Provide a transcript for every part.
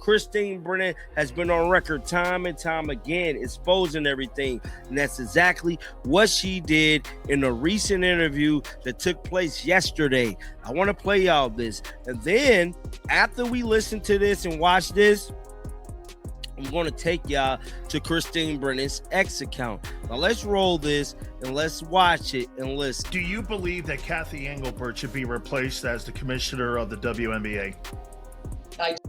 Christine Brennan has been on record time and time again exposing everything, and that's exactly what she did in a recent interview that took place yesterday. I want to play y'all this, and then after we listen to this and watch this, I'm going to take y'all to Christine Brennan's X account. Now let's roll this and let's watch it and listen. Do you believe that Kathy Engelbert should be replaced as the commissioner of the WNBA?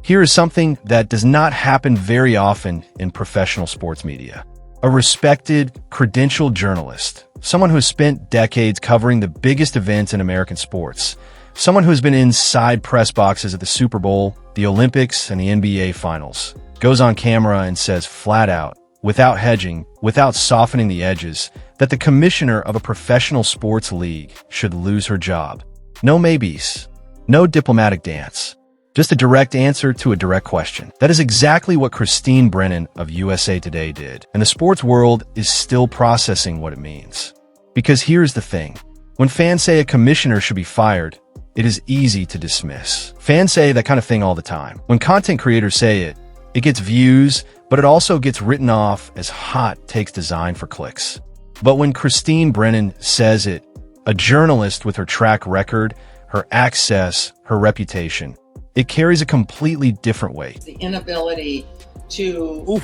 Here is something that does not happen very often in professional sports media. A respected, credentialed journalist, someone who has spent decades covering the biggest events in American sports, someone who has been inside press boxes at the Super Bowl, the Olympics, and the NBA Finals, goes on camera and says flat out, without hedging, without softening the edges, that the commissioner of a professional sports league should lose her job. No maybes, no diplomatic dance, just a direct answer to a direct question. That is exactly what Christine Brennan of USA Today did, and the sports world is still processing what it means. Because here's the thing. When fans say a commissioner should be fired, it is easy to dismiss. Fans say that kind of thing all the time. When content creators say it, it gets views, but it also gets written off as hot takes designed for clicks. But when Christine Brennan says it, a journalist with her track record, her access, her reputation, it carries a completely different weight. The inability to,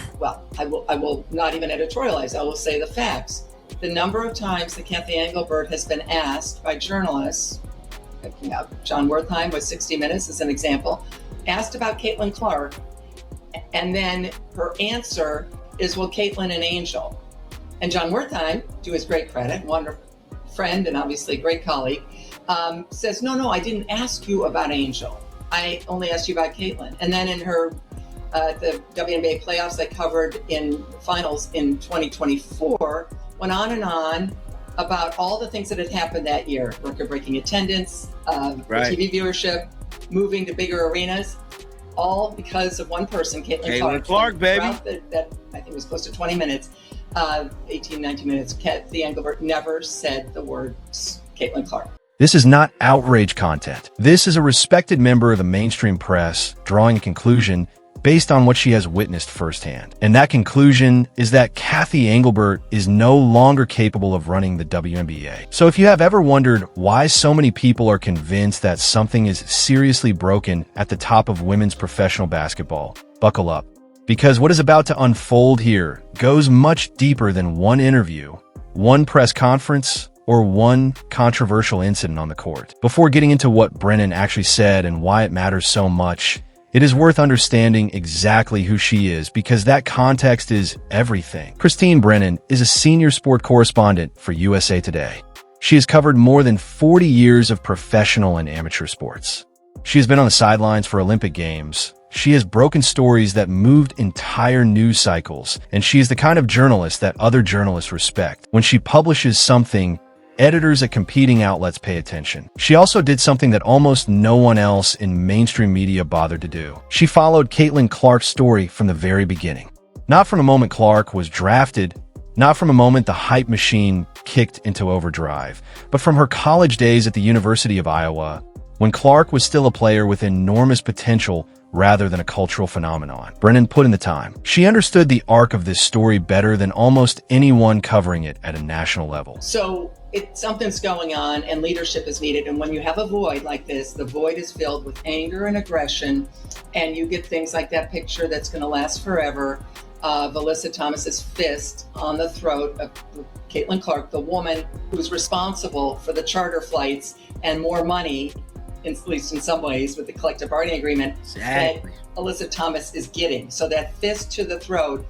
I will not even editorialize, I will say the facts. The number of times that Kathy Engelbert has been asked by journalists, John Wertheim with 60 Minutes as an example, asked about Caitlin Clark, and then her answer is, well, Caitlin and Angel. And John Wertheim, to his great credit, wonderful friend and obviously great colleague, says, no, I didn't ask you about Angel. I only asked you about Caitlin. And then in her, the WNBA playoffs I covered in finals in 2024, went on and on about all the things that had happened that year, record-breaking attendance, TV viewership, moving to bigger arenas, all because of one person, Caitlin Clark, baby. That I think was close to 20 minutes, 18, 19 minutes. Kathy Engelbert never said the words Caitlin Clark. This is not outrage content. This is a respected member of the mainstream press drawing a conclusion based on what she has witnessed firsthand. And that conclusion is that Kathy Engelbert is no longer capable of running the WNBA. So if you have ever wondered why so many people are convinced that something is seriously broken at the top of women's professional basketball, buckle up. Because what is about to unfold here goes much deeper than one interview, one press conference, or one controversial incident on the court. Before getting into what Brennan actually said and why it matters so much, it is worth understanding exactly who she is, because that context is everything. Christine Brennan is a senior sport correspondent for USA Today. She has covered more than 40 years of professional and amateur sports. She has been on the sidelines for Olympic Games. She has broken stories that moved entire news cycles, and she is the kind of journalist that other journalists respect. When she publishes something, editors at competing outlets pay attention. She also did something that almost no one else in mainstream media bothered to do. She followed Caitlin Clark's story from the very beginning. Not from the moment Clark was drafted, not from the moment the hype machine kicked into overdrive, but from her college days at the University of Iowa, when Clark was still a player with enormous potential rather than a cultural phenomenon. Brennan put in the time. She understood the arc of this story better than almost anyone covering it at a national level. So something's going on and leadership is needed. And when you have a void like this, the void is filled with anger and aggression, and you get things like that picture that's going to last forever. Alyssa Thomas's fist on the throat of Caitlin Clark, the woman who's responsible for the charter flights and more money, at least in some ways, with the collective bargaining agreement that Alyssa Thomas is getting. So that fist to the throat,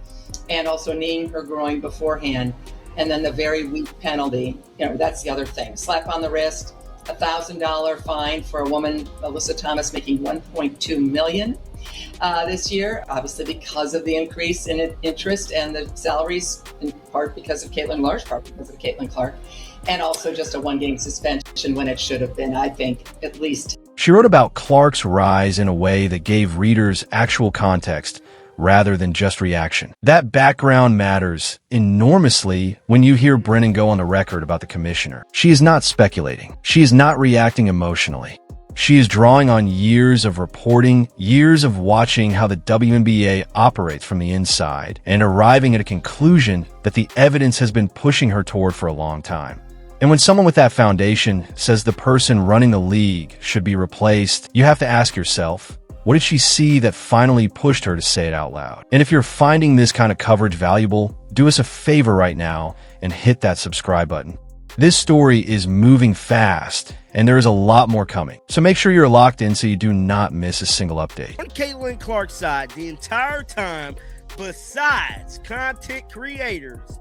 and also kneeing her groin beforehand, and then the very weak penalty, that's the other thing. Slap on the wrist, $1,000 fine for a woman, Alyssa Thomas, making $1.2 million this year, obviously because of the increase in interest and the salaries, in part because of Caitlin, large part because of Caitlin Clark, and also just a one-game suspension when it should have been, I think, at least. She wrote about Clark's rise in a way that gave readers actual context rather than just reaction. That background matters enormously when you hear Brennan go on the record about the commissioner. She is not speculating. She is not reacting emotionally. She is drawing on years of reporting, years of watching how the WNBA operates from the inside, and arriving at a conclusion that the evidence has been pushing her toward for a long time. And when someone with that foundation says the person running the league should be replaced, you have to ask yourself, what did she see that finally pushed her to say it out loud? And if you're finding this kind of coverage valuable, do us a favor right now and hit that subscribe button. This story is moving fast, and there is a lot more coming. So make sure you're locked in so you do not miss a single update. On Caitlin Clark's side, the entire time, besides content creators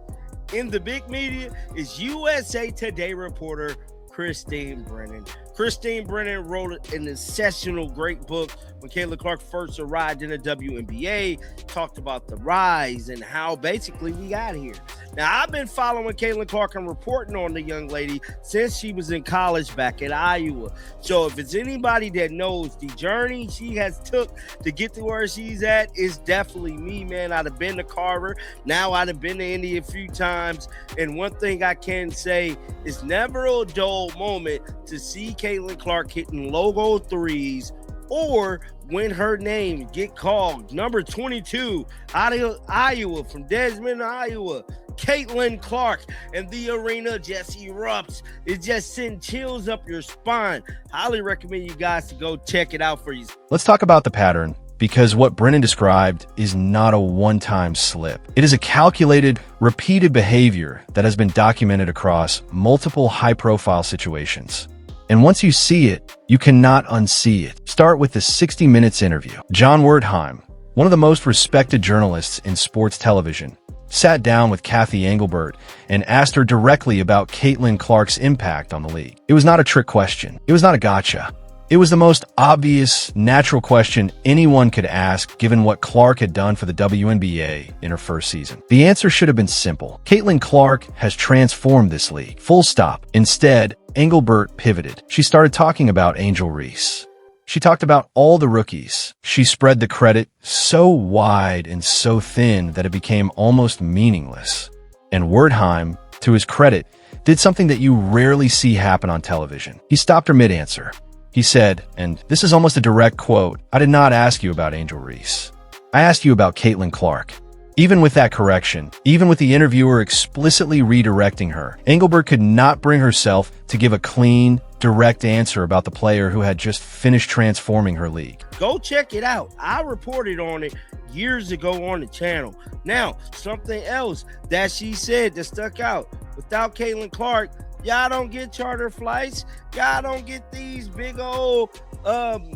in the big media, is USA Today reporter Christine Brennan. Christine Brennan wrote an exceptional, great book when Caitlin Clark first arrived in the WNBA, talked about the rise and how basically we got here. Now, I've been following Caitlin Clark and reporting on the young lady since she was in college back at Iowa. So if it's anybody that knows the journey she has took to get to where she's at, it's definitely me, man. I'd have been to Carver. Now I'd have been to Indy a few times. And one thing I can say is never a dull moment to see Caitlin Clark hitting logo threes, or when her name get called, number 22 out of Iowa, from Desmond, Iowa, Caitlin Clark, and the arena just erupts. It just sends chills up your spine. Highly recommend you guys to go check it out for you. Let's talk about the pattern, because what Brennan described is not a one-time slip. It is a calculated, repeated behavior that has been documented across multiple high-profile situations. And once you see it, you cannot unsee it. Start with the 60 Minutes interview. John Wertheim, one of the most respected journalists in sports television, sat down with Kathy Engelbert and asked her directly about Caitlin Clark's impact on the league. It was not a trick question. It was not a gotcha. It was the most obvious, natural question anyone could ask given what Clark had done for the WNBA in her first season. The answer should have been simple. Caitlin Clark has transformed this league. Full stop. Instead, Engelbert pivoted. She started talking about Angel Reese. She talked about all the rookies. She spread the credit so wide and so thin that it became almost meaningless. And Wertheim, to his credit, did something that you rarely see happen on television. He stopped her mid-answer. He said, and this is almost a direct quote, "I did not ask you about Angel Reese. I asked you about Caitlin Clark." Even with that correction, even with the interviewer explicitly redirecting her, Engelbert could not bring herself to give a clean, direct answer about the player who had just finished transforming her league. Go check it out. I reported on it years ago on the channel. Now, something else that she said that stuck out. Without Caitlin Clark, y'all don't get charter flights. Y'all don't get these big old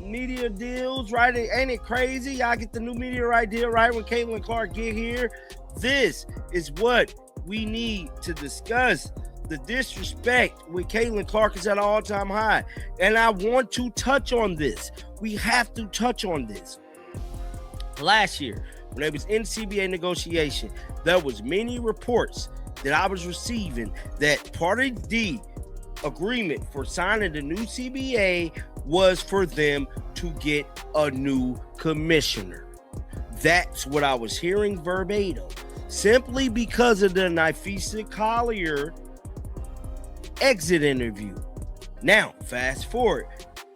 media deals, right? Ain't it crazy? Y'all get the new media right deal right when Caitlin Clark get here. This is what we need to discuss. The disrespect with Caitlin Clark is at an all-time high. And I want to touch on this. We have to touch on this. Last year, when there was in CBA negotiation, there was many reports that I was receiving that part of the agreement for signing the new CBA was for them to get a new commissioner. That's what I was hearing verbatim, simply because of the Nafisa Collier exit interview. Now, fast forward.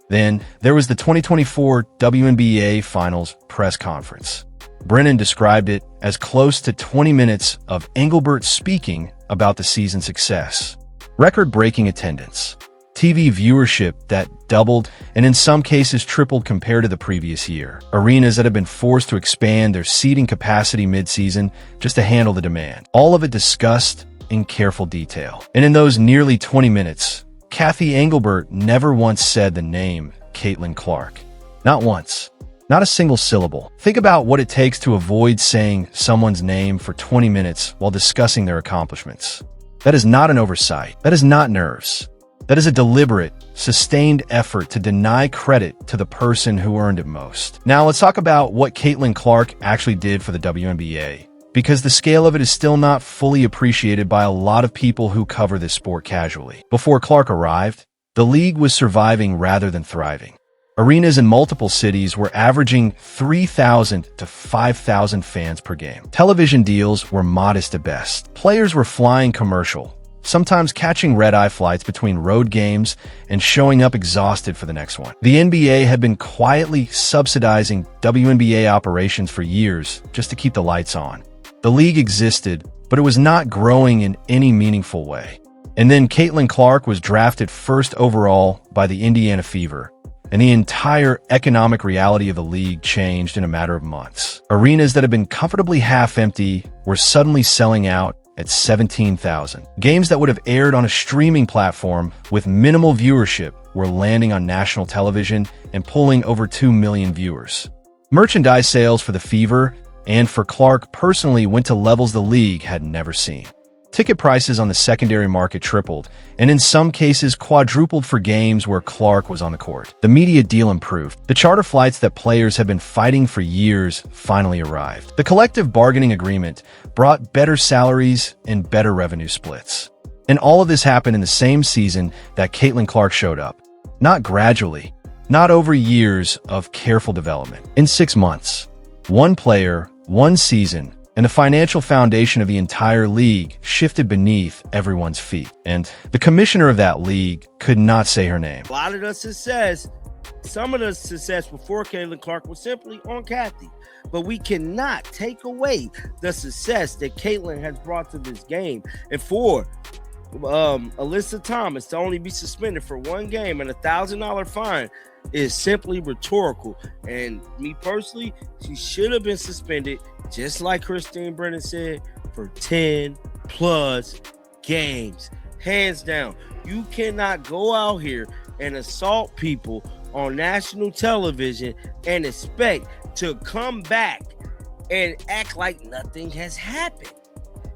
Then there was the 2024 WNBA Finals press conference. Brennan described it as close to 20 minutes of Engelbert speaking about the season's success. Record-breaking attendance, TV viewership that doubled and in some cases tripled compared to the previous year, arenas that have been forced to expand their seating capacity mid-season just to handle the demand. All of it discussed in careful detail. And in those nearly 20 minutes, Kathy Engelbert never once said the name Caitlin Clark. Not once. Not a single syllable. Think about what it takes to avoid saying someone's name for 20 minutes while discussing their accomplishments. That is not an oversight. That is not nerves. That is a deliberate, sustained effort to deny credit to the person who earned it most. Now let's talk about what Caitlin Clark actually did for the WNBA, because the scale of it is still not fully appreciated by a lot of people who cover this sport casually. Before Clark arrived, the league was surviving rather than thriving. Arenas in multiple cities were averaging 3,000 to 5,000 fans per game. Television deals were modest at best. Players were flying commercial, sometimes catching red-eye flights between road games and showing up exhausted for the next one. The NBA had been quietly subsidizing WNBA operations for years just to keep the lights on. The league existed, but it was not growing in any meaningful way. And then Caitlin Clark was drafted first overall by the Indiana Fever, and the entire economic reality of the league changed in a matter of months. Arenas that had been comfortably half-empty were suddenly selling out at 17,000. Games that would have aired on a streaming platform with minimal viewership were landing on national television and pulling over 2 million viewers. Merchandise sales for the Fever and for Clark personally went to levels the league had never seen. Ticket prices on the secondary market tripled, and in some cases quadrupled for games where Clark was on the court. The media deal improved. The charter flights that players had been fighting for years finally arrived. The collective bargaining agreement brought better salaries and better revenue splits. And all of this happened in the same season that Caitlin Clark showed up. Not gradually, not over years of careful development. In 6 months, one player, one season, and the financial foundation of the entire league shifted beneath everyone's feet. And the commissioner of that league could not say her name. A lot of the success, some of the success before Caitlin Clark was simply on Kathy. But we cannot take away the success that Caitlin has brought to this game. And for Alyssa Thomas to only be suspended for one game and $1,000 fine is simply rhetorical. And me personally, she should have been suspended, just like Christine Brennan said, for 10 plus games. Hands down. You cannot go out here and assault people on national television and expect to come back and act like nothing has happened,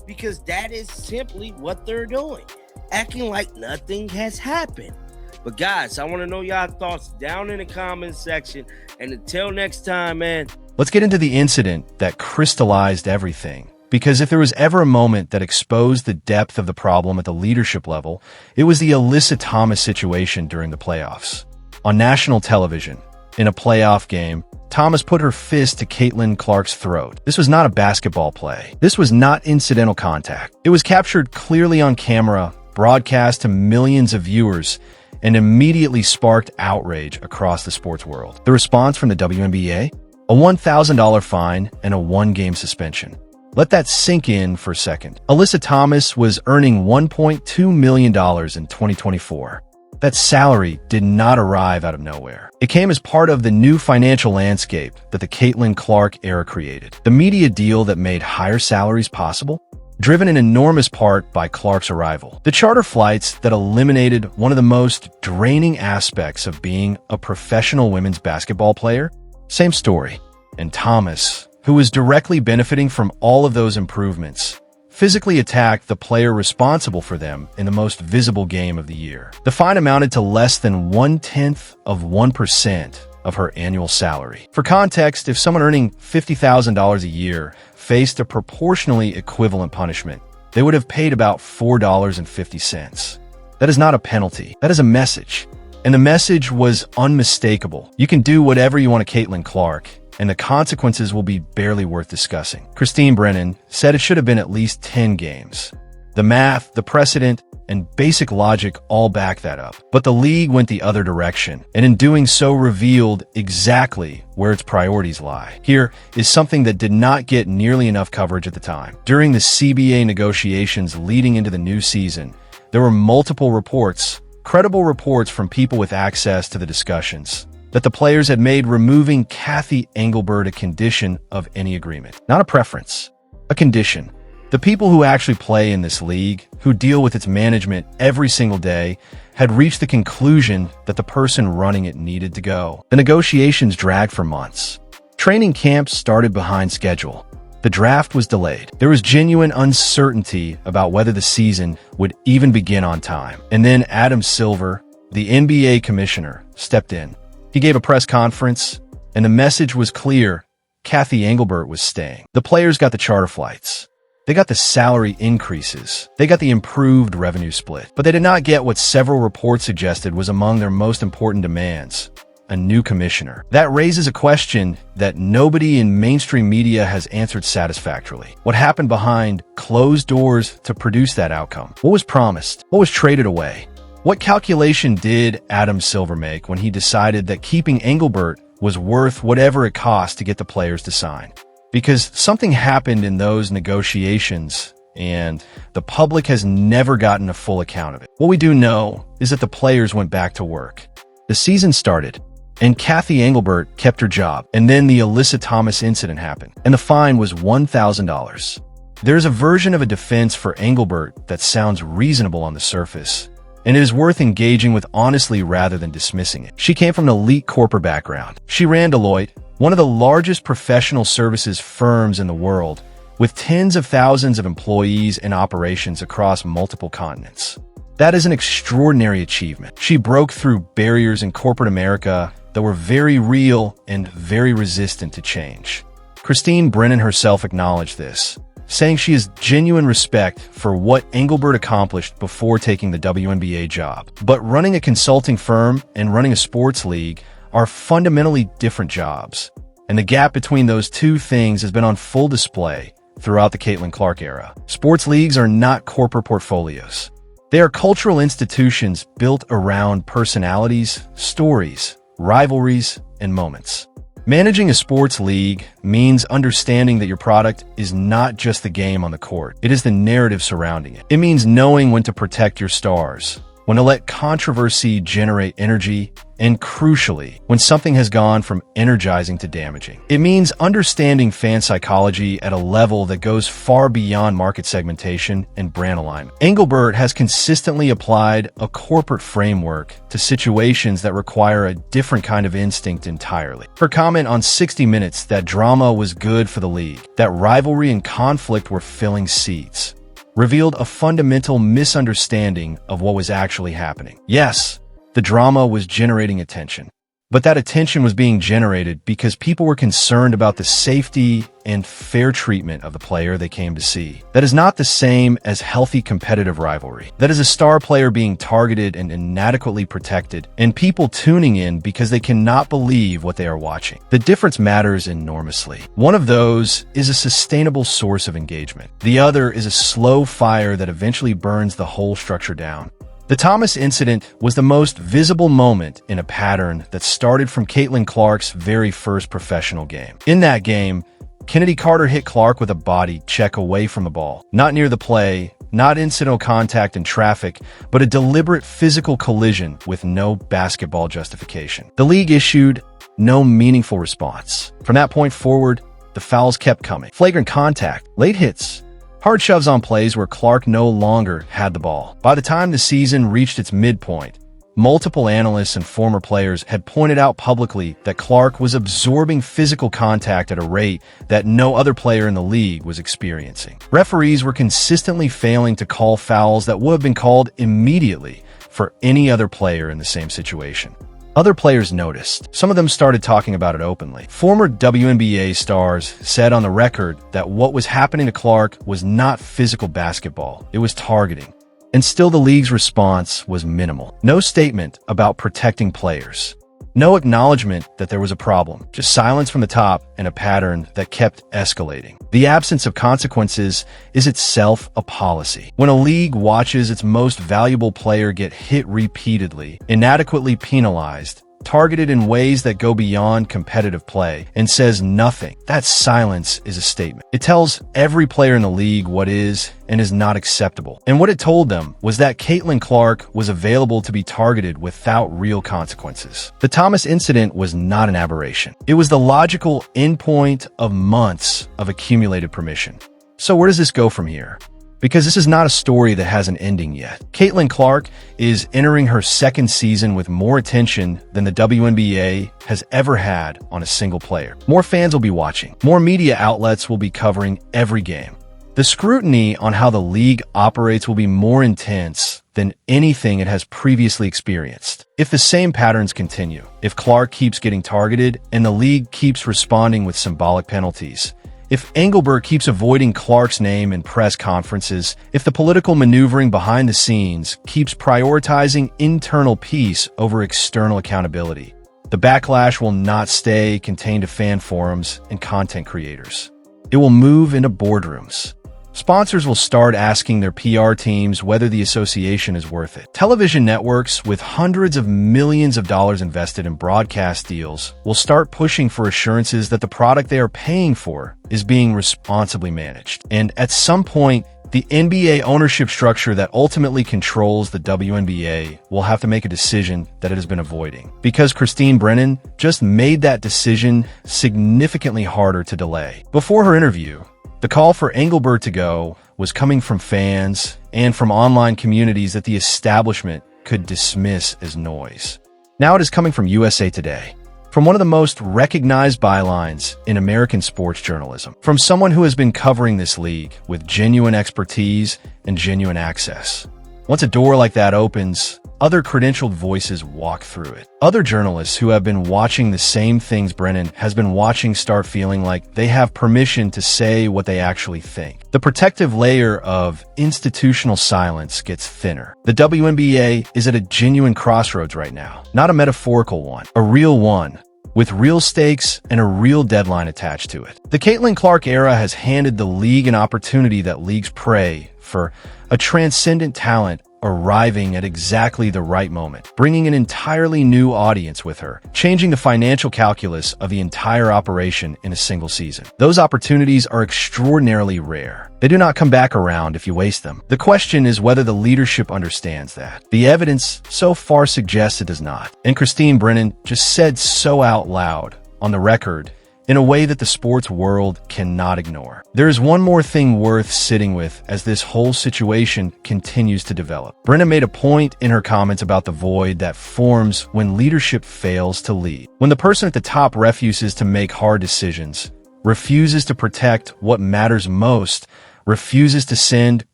because that is simply what they're doing, acting like nothing has happened. But guys, I want to know y'all thoughts down in the comments section. And until next time, man. Let's get into the incident that crystallized everything. Because if there was ever a moment that exposed the depth of the problem at the leadership level, it was the Alyssa Thomas situation during the playoffs. On national television, in a playoff game, Thomas put her fist to Caitlin Clark's throat. This was not a basketball play. This was not incidental contact. It was captured clearly on camera, broadcast to millions of viewers, and immediately sparked outrage across the sports world. The response from the WNBA? A $1,000 fine and a 1-game suspension. Let that sink in for a second. Alyssa Thomas was earning $1.2 million in 2024. That salary did not arrive out of nowhere. It came as part of the new financial landscape that the Caitlin Clark era created. The media deal that made higher salaries possible, driven in enormous part by Clark's arrival. The charter flights that eliminated one of the most draining aspects of being a professional women's basketball player. Same story. And Thomas, who was directly benefiting from all of those improvements, physically attacked the player responsible for them in the most visible game of the year. The fine amounted to less than 0.1% of her annual salary. For context, if someone earning $50,000 a year faced a proportionally equivalent punishment, they would have paid about $4.50. That is not a penalty. That is a message. And the message was unmistakable. You can do whatever you want to Caitlin Clark, and the consequences will be barely worth discussing. Christine Brennan said it should have been at least 10 games. The math, the precedent, and basic logic all back that up. But the league went the other direction, and in doing so revealed exactly where its priorities lie. Here is something that did not get nearly enough coverage at the time. During the CBA negotiations leading into the new season, there were multiple reports, credible reports from people with access to the discussions, that the players had made removing Kathy Engelbert a condition of any agreement. Not a preference, a condition. The people who actually play in this league, who deal with its management every single day, had reached the conclusion that the person running it needed to go. The negotiations dragged for months. Training camps started behind schedule. The draft was delayed. There was genuine uncertainty about whether the season would even begin on time. And then Adam Silver, the NBA commissioner, stepped in. He gave a press conference, and the message was clear. Kathy Engelbert was staying. The players got the charter flights. They got the salary increases. They got the improved revenue split. But they did not get what several reports suggested was among their most important demands: a new commissioner. That raises a question that nobody in mainstream media has answered satisfactorily. What happened behind closed doors to produce that outcome? What was promised? What was traded away? What calculation did Adam Silver make when he decided that keeping Engelbert was worth whatever it cost to get the players to sign? Because something happened in those negotiations, and the public has never gotten a full account of it. What we do know is that the players went back to work. The season started, and Kathy Engelbert kept her job. And then the Alyssa Thomas incident happened, and the fine was $1,000. There's a version of a defense for Engelbert that sounds reasonable on the surface, and it is worth engaging with honestly rather than dismissing it. She came from an elite corporate background. She ran Deloitte, one of the largest professional services firms in the world, with tens of thousands of employees and operations across multiple continents. That is an extraordinary achievement. She broke through barriers in corporate America that were very real and very resistant to change. Christine Brennan herself acknowledged this, saying she has genuine respect for what Engelbert accomplished before taking the WNBA job. But running a consulting firm and running a sports league are fundamentally different jobs, and the gap between those two things has been on full display throughout the Caitlin Clark era. Sports leagues are not corporate portfolios. They are cultural institutions built around personalities, stories, rivalries, and moments. Managing a sports league means understanding that your product is not just the game on the court. It is the narrative surrounding it. It means knowing when to protect your stars, when to let controversy generate energy, and crucially, when something has gone from energizing to damaging. It means understanding fan psychology at a level that goes far beyond market segmentation and brand alignment. Engelbert has consistently applied a corporate framework to situations that require a different kind of instinct entirely. Her comment on 60 Minutes that drama was good for the league, that rivalry and conflict were filling seats, revealed a fundamental misunderstanding of what was actually happening. Yes, the drama was generating attention, but that attention was being generated because people were concerned about the safety and fair treatment of the player they came to see. That is not the same as healthy competitive rivalry. That is a star player being targeted and inadequately protected, and people tuning in because they cannot believe what they are watching. The difference matters enormously. One of those is a sustainable source of engagement. The other is a slow fire that eventually burns the whole structure down. The Thomas incident was the most visible moment in a pattern that started from Caitlin Clark's very first professional game. In that game, Kennedy Carter hit Clark with a body check away from the ball, not near the play, not incidental contact in traffic, but a deliberate physical collision with no basketball justification. The league issued no meaningful response. From that point forward, the fouls kept coming. Flagrant contact, late hits, hard shoves on plays where Clark no longer had the ball. By the time the season reached its midpoint, multiple analysts and former players had pointed out publicly that Clark was absorbing physical contact at a rate that no other player in the league was experiencing. Referees were consistently failing to call fouls that would have been called immediately for any other player in the same situation. Other players noticed. Some of them started talking about it openly. Former WNBA stars said on the record that what was happening to Clark was not physical basketball, it was targeting. And still the league's response was minimal. No statement about protecting players. No acknowledgement that there was a problem. Just silence from the top and a pattern that kept escalating. The absence of consequences is itself a policy. When a league watches its most valuable player get hit repeatedly, inadequately penalized, targeted in ways that go beyond competitive play, and says nothing, that silence is a statement. It tells every player in the league what is and is not acceptable. And what it told them was that Caitlin Clark was available to be targeted without real consequences. The Thomas incident was not an aberration. It was the logical endpoint of months of accumulated permission. So where does this go from here? Because this is not a story that has an ending yet. Caitlin Clark is entering her second season with more attention than the WNBA has ever had on a single player. More fans will be watching. More media outlets will be covering every game. The scrutiny on how the league operates will be more intense than anything it has previously experienced. If the same patterns continue, if Clark keeps getting targeted and the league keeps responding with symbolic penalties, if Engelbert keeps avoiding Clark's name in press conferences, if the political maneuvering behind the scenes keeps prioritizing internal peace over external accountability, The backlash will not stay contained to fan forums and content creators. It will move into boardrooms. Sponsors will start asking their PR teams whether the association is worth it. Television networks with hundreds of millions of dollars invested in broadcast deals will start pushing for assurances that the product they are paying for is being responsibly managed. And at some point, the NBA ownership structure that ultimately controls the WNBA will have to make a decision that it has been avoiding. Because Christine Brennan just made that decision significantly harder to delay. Before her interview, the call for Engelbert to go was coming from fans and from online communities that the establishment could dismiss as noise. Now it is coming from USA Today, from one of the most recognized bylines in American sports journalism, from someone who has been covering this league with genuine expertise and genuine access. Once a door like that opens, other credentialed voices walk through it. Other journalists who have been watching the same things Brennan has been watching start feeling like they have permission to say what they actually think. The protective layer of institutional silence gets thinner. The WNBA is at a genuine crossroads right now, not a metaphorical one, a real one, with real stakes and a real deadline attached to it. The Caitlin Clark era has handed the league an opportunity that leagues pray for, a transcendent talent arriving at exactly the right moment, bringing an entirely new audience with her, changing the financial calculus of the entire operation in a single season. Those opportunities are extraordinarily rare. They do not come back around if you waste them. The question is whether the leadership understands that. The evidence so far suggests it does not. And Christine Brennan just said so out loud, on the record, in a way that the sports world cannot ignore. There is one more thing worth sitting with as this whole situation continues to develop. Brennan made a point in her comments about the void that forms when leadership fails to lead. When the person at the top refuses to make hard decisions, refuses to protect what matters most, refuses to send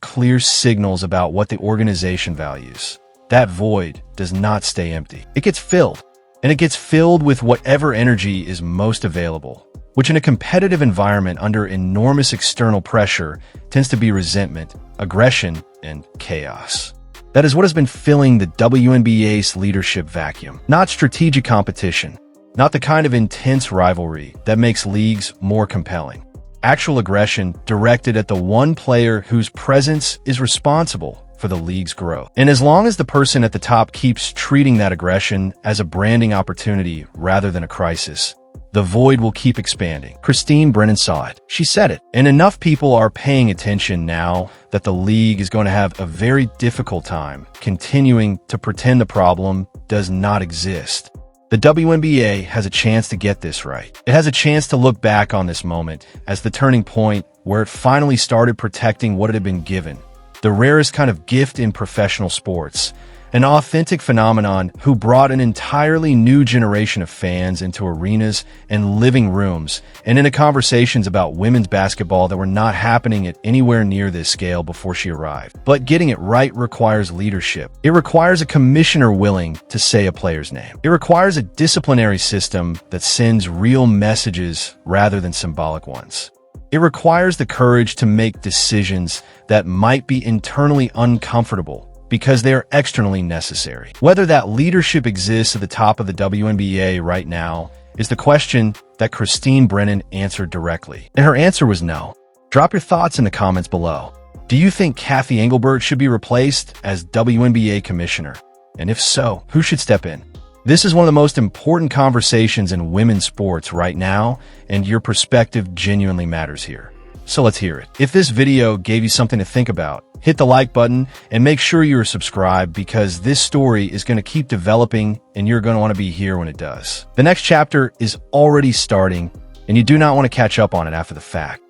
clear signals about what the organization values, that void does not stay empty. It gets filled. And it gets filled with whatever energy is most available, which in a competitive environment under enormous external pressure tends to be resentment, aggression, and chaos. That is what has been filling the WNBA's leadership vacuum. Not strategic competition, not the kind of intense rivalry that makes leagues more compelling. Actual aggression directed at the one player whose presence is responsible for the league's growth. And as long as the person at the top keeps treating that aggression as a branding opportunity rather than a crisis, the void will keep expanding. Christine Brennan saw it. She said it. And enough people are paying attention now that the league is going to have a very difficult time continuing to pretend the problem does not exist. The WNBA has a chance to get this right. It has a chance to look back on this moment as the turning point where it finally started protecting what it had been given. The rarest kind of gift in professional sports, an authentic phenomenon who brought an entirely new generation of fans into arenas and living rooms and into conversations about women's basketball that were not happening at anywhere near this scale before she arrived. But getting it right requires leadership. It requires a commissioner willing to say a player's name. It requires a disciplinary system that sends real messages rather than symbolic ones. It requires the courage to make decisions that might be internally uncomfortable because they are externally necessary. Whether that leadership exists at the top of the WNBA right now is the question that Christine Brennan answered directly. And her answer was no. Drop your thoughts in the comments below. Do you think Kathy Engelbert should be replaced as WNBA Commissioner? And if so, who should step in? This is one of the most important conversations in women's sports right now, and your perspective genuinely matters here. So let's hear it. If this video gave you something to think about, hit the like button and make sure you're subscribed because this story is going to keep developing and you're going to want to be here when it does. The next chapter is already starting and you do not want to catch up on it after the fact.